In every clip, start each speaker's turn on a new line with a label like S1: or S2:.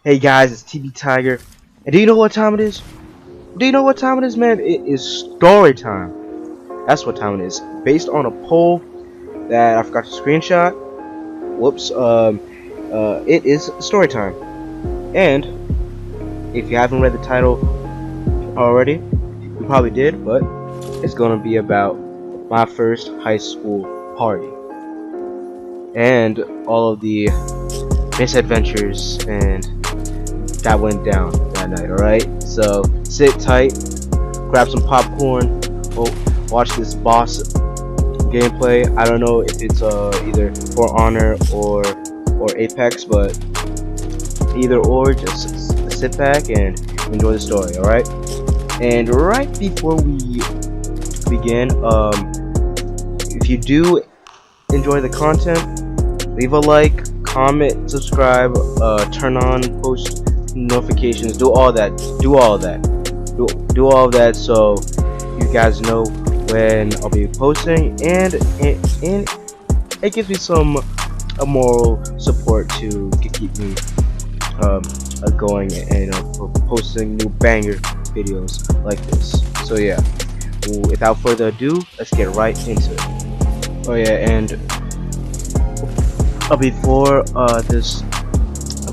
S1: Hey guys, it's TB Tiger. And do you know what time it is? Do you know what time it is, man? It is story time. That's what time it is. Based on a poll that I forgot to screenshot. Whoops. It is story time. And if you haven't read the title already, you probably did, but it's gonna be about my first high school party and all of the misadventures and that went down that night. Alright, so sit tight, grab some popcorn, watch this boss gameplay. I don't know if it's either For Honor or Apex, but either or, just sit back and enjoy the story. Alright, and right before we begin, if you do enjoy the content, leave a like, comment, subscribe, turn on post notifications, do all that, do all of that, so you guys know when I'll be posting, and it gives me some moral support to keep me going and posting new banger videos like this. So yeah, without further ado, let's get right into it. Oh yeah, and before this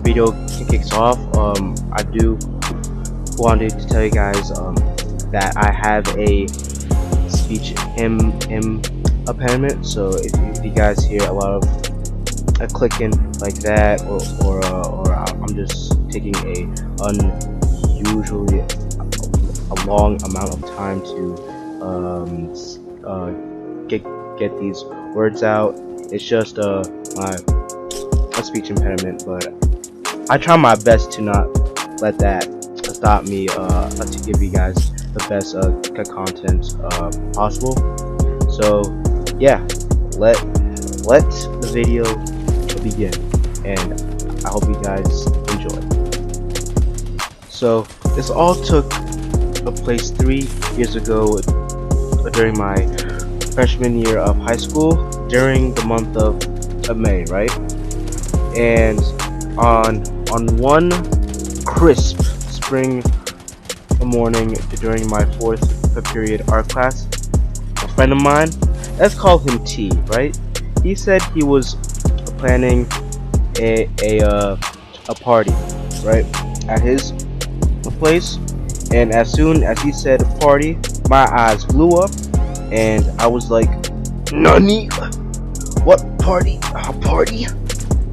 S1: video kicks off, I do wanted to tell you guys that I have a speech impairment. So if you guys hear a lot of clicking like that, or I'm just taking a unusually a long amount of time to get these words out, it's just my speech impairment, but I try my best to not let that stop me to give you guys the best content possible. So yeah, let the video begin, and I hope you guys enjoy. So this all took place 3 years ago during my freshman year of high school, during the month of May, right? And on one crisp spring morning during my 4th period art class, a friend of mine, let's call him T, right? He said he was planning a party, right, at his place, and as soon as he said party, my eyes blew up, and I was like, "Nani? What party? A party?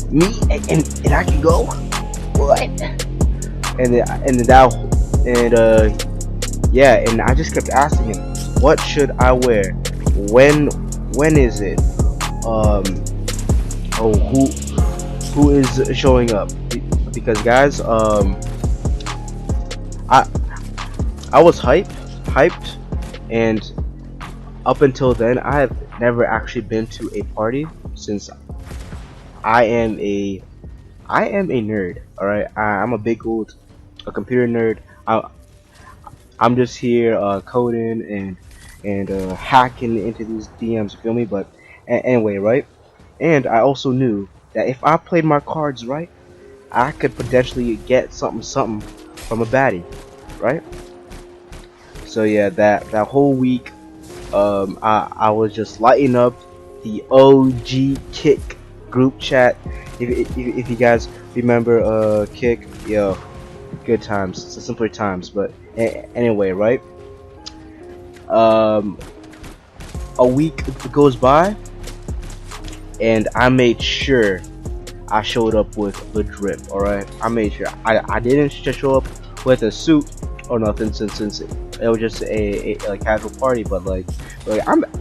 S1: Me and I can go? What?" Yeah, and I just kept asking him, what should I wear? When is it? Who is showing up? Because guys, I was hyped, and up until then, I have never actually been to a party, since I am a nerd. All right, I'm a big old computer nerd. I'm just here coding and hacking into these DMs. You feel me? But anyway, right? And I also knew that if I played my cards right, I could potentially get something from a baddie, right? So yeah, that whole week, I was just lighting up the OG Kick group chat. If you guys remember Kick, yo, good times, simpler times. But anyway, right? A week goes by, and I made sure I showed up with the drip. All right, I made sure I didn't just show up with a suit or nothing, since it was just a casual party. But like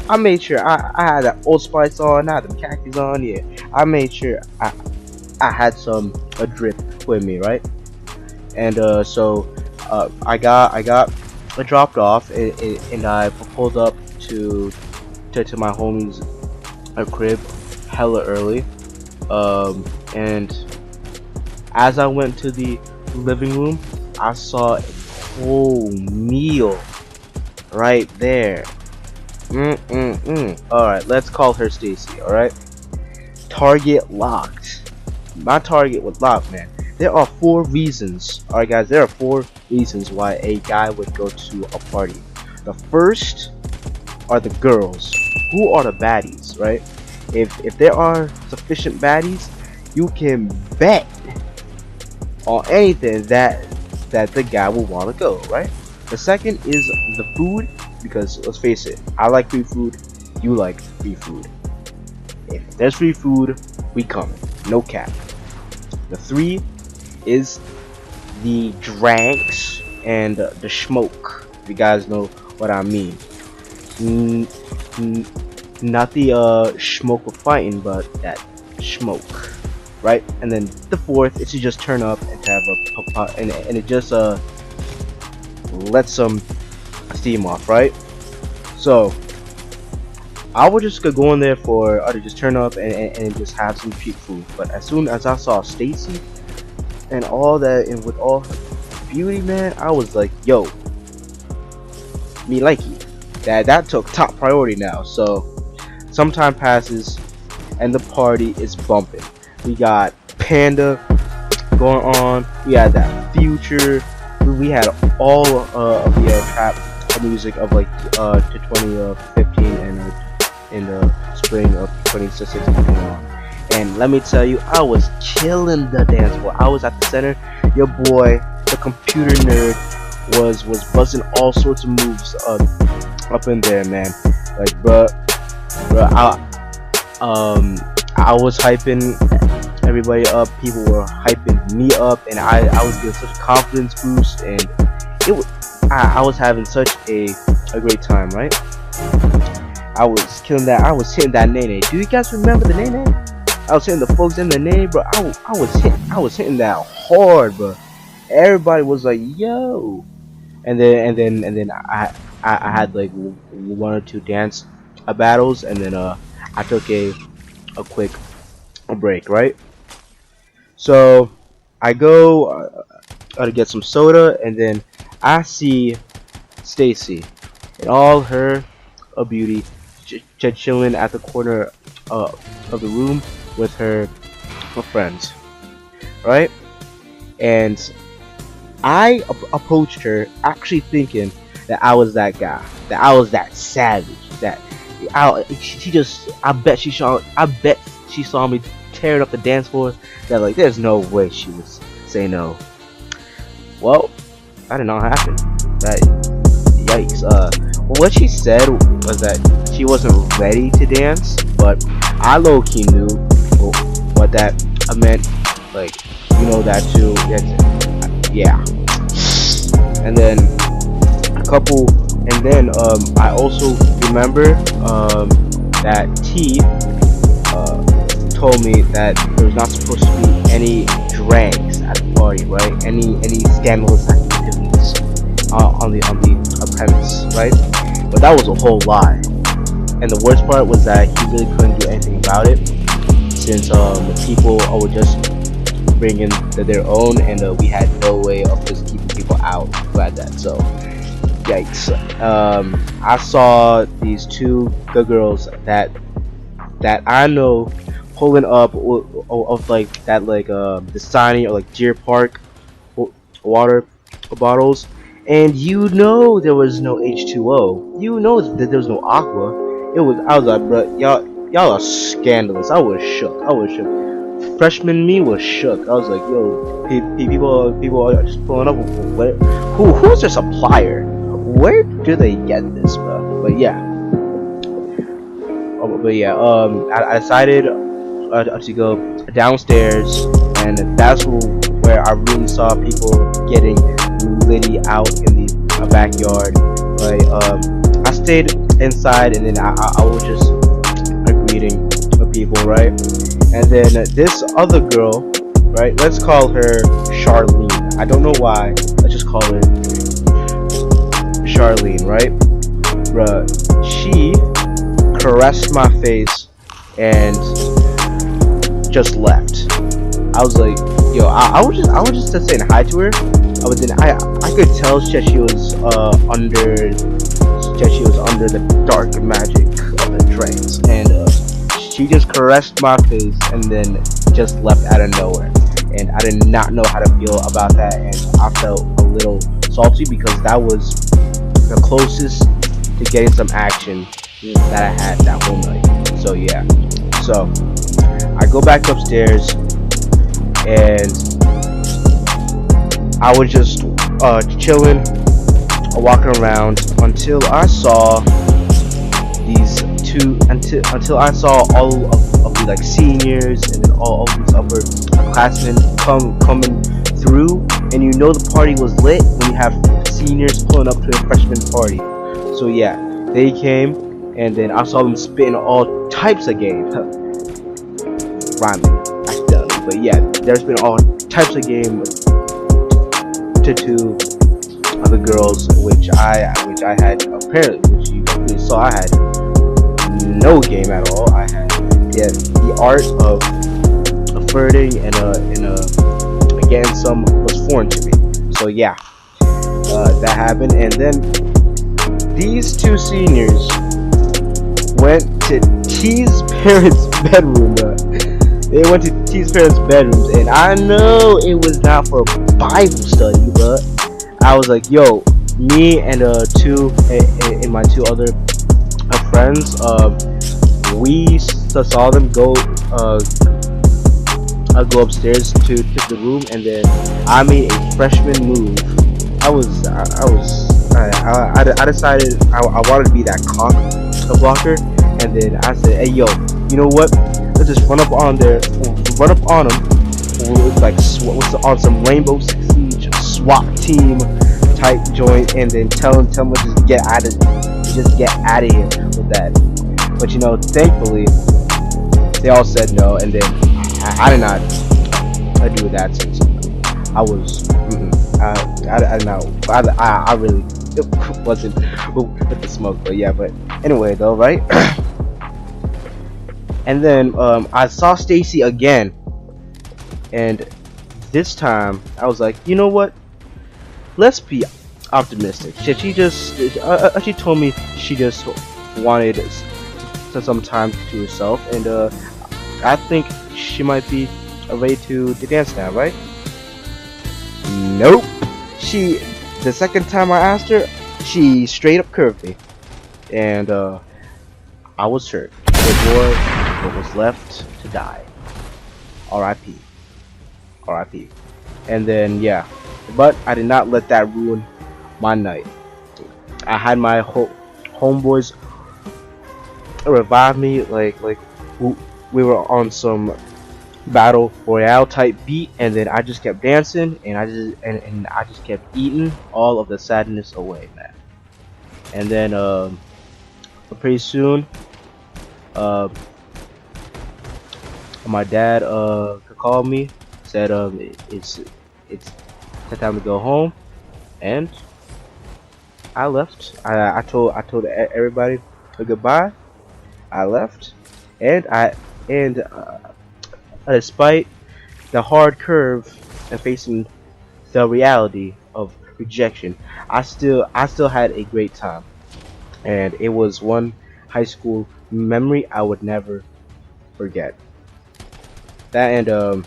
S1: I made sure I had that Old Spice on, I had the khakis on. Yeah, I made sure I had a drip with me, right? And so I got dropped off, and I pulled up to my homie's crib hella early, and as I went to the living room, I saw a whole meal right there. Alright, let's call her Stacy. Alright, target locked. My target was locked, man. There are 4 reasons. Alright guys, there are 4 reasons why a guy would go to a party. The first are the girls. Who are the baddies, right? If there are sufficient baddies, you can bet on anything that the guy will want to go, right? The second is the food, because let's face it, I like free food, you like free food. If there's free food, we coming, no cap. The 3 is the drinks and the smoke. If you guys know what I mean. Not the smoke of fighting, but that smoke, right? And then the 4th is to just turn up and to have and it just lets some steam off, right? So I would just go in there for to just turn up and just have some cheap food. But as soon as I saw Stacy and all that, and with all her beauty, man, I was like, yo, me likey. That took top priority now. So some time passes and the party is bumping. We got Panda going on, we had that Future, we had all of the trap music of like to 2015 and in the spring of 2016 going on. And let me tell you, I was killing the dance floor. I was at the center. Your boy, the computer nerd, was buzzing all sorts of moves up in there, man. Like, bruh, I was hyping everybody up. People were hyping me up, and I was getting such a confidence boost, and I was having such a great time, right? I was killing that. I was hitting that Nene. Do you guys remember the Nene? I was hitting the folks in the Nene, bro. I was hitting that hard, bro. Everybody was like, yo. And then I had like 1 or 2 dance battles, and then I took a quick break, right? So I go to get some soda, and then I see Stacy in all her beauty, chilling at the corner of the room with her friends, right? And I approached her, actually thinking that I was that guy, that I was that savage, that I bet she saw me tearing up the dance floor. That like, there's no way she would say no. Well, that did not happen. That, yikes. What she said was that she wasn't ready to dance, but I low-key knew what that meant. Like, you know that too. Yeah. And then I also remember that T told me that there was not supposed to be any drinks at the party, right? Any scandalous activities on the premise, right? But that was a whole lie. And the worst part was that he really couldn't do anything about it, since the people were just bringing their own, and we had no way of just keeping people out like that. So yikes. I saw these 2 good girls that I know pulling up of like that, like Dasani or like Deer Park water bottles, and you know there was no H2O. You know that there was no Aqua. I was like, bro, y'all are scandalous. I was shook. Freshman me was shook. I was like, yo, people are just pulling up. Who's their supplier? Where do they get this, bro? But yeah. I decided to go downstairs, and that's where I really saw people getting litty out in the backyard. Like, I stayed inside, and then I was just greeting the people, right? And then this other girl, right? Let's call her Charlene. I don't know why. Let's just call her Charlene, right? Bruh, she caressed my face and just left. I was like, yo, I was just saying hi to her. But then I could tell that she was under the dark magic of the drinks, and she just caressed my face and then just left out of nowhere. and I did not know how to feel about that, and I felt a little salty because that was the closest to getting some action that I had that whole night. So yeah, so I go back upstairs and I was just chilling, walking around until I saw these two until I saw all of the like seniors and then all of these upper classmen coming through, and you know the party was lit when you have seniors pulling up to a freshman party. So yeah, they came, and then I saw them spitting all types of game. Rhyming accidentally, but yeah, there's been all types of game to two other girls, which I had apparently, which you probably saw, I had no game at all. I had the art of flirting and getting some was foreign to me. So yeah, that happened, and then these two seniors went to T's parents' bedroom. They went to T's parents' bedrooms, and I know it was not for Bible study, but I was like, yo, me and my two other friends, we saw them go upstairs to the room, and then I made a freshman move. I decided I wanted to be that cock blocker, and then I said, hey yo, you know what? Let's just run up on them with like on some Rainbow Six Siege SWAT team type joint, and then tell them to just get out of here with that. But you know, thankfully they all said no, and then I did not do that since I was I don't know, I really wasn't with the smoke, but yeah. But anyway though, right? And then I saw Stacy again, and this time I was like, you know what? Let's be optimistic. She told me she just wanted some time to herself, and I think she might be ready to dance now, right? Nope. The second time I asked her, she straight up curved me, and I was hurt. The boy was left to die. R.I.P. R.I.P. And then yeah, but I did not let that ruin my night. I had my homeboys revive me, like we were on some battle royale type beat, and then I just kept dancing, and I just kept eating all of the sadness away, man. And then pretty soon my dad called me, said it's time to go home, and I left. I told everybody goodbye. I left, and despite the hard curve and facing the reality of rejection, I still had a great time, and it was one high school memory I would never forget. That, and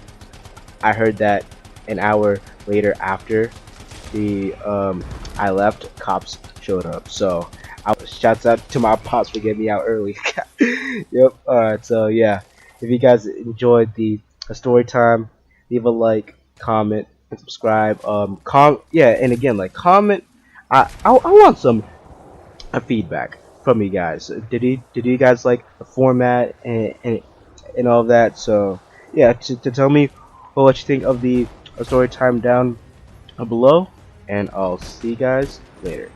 S1: I heard that an hour later after I left, cops showed up. So shouts out to my pops for getting me out early. Yep. Alright, so yeah, if you guys enjoyed the story time, leave a like, comment, and subscribe. Yeah, and again, like, comment. I want some feedback from you guys. Did you guys like the format and all that? So yeah, to tell me what you think of the story time down below, and I'll see you guys later.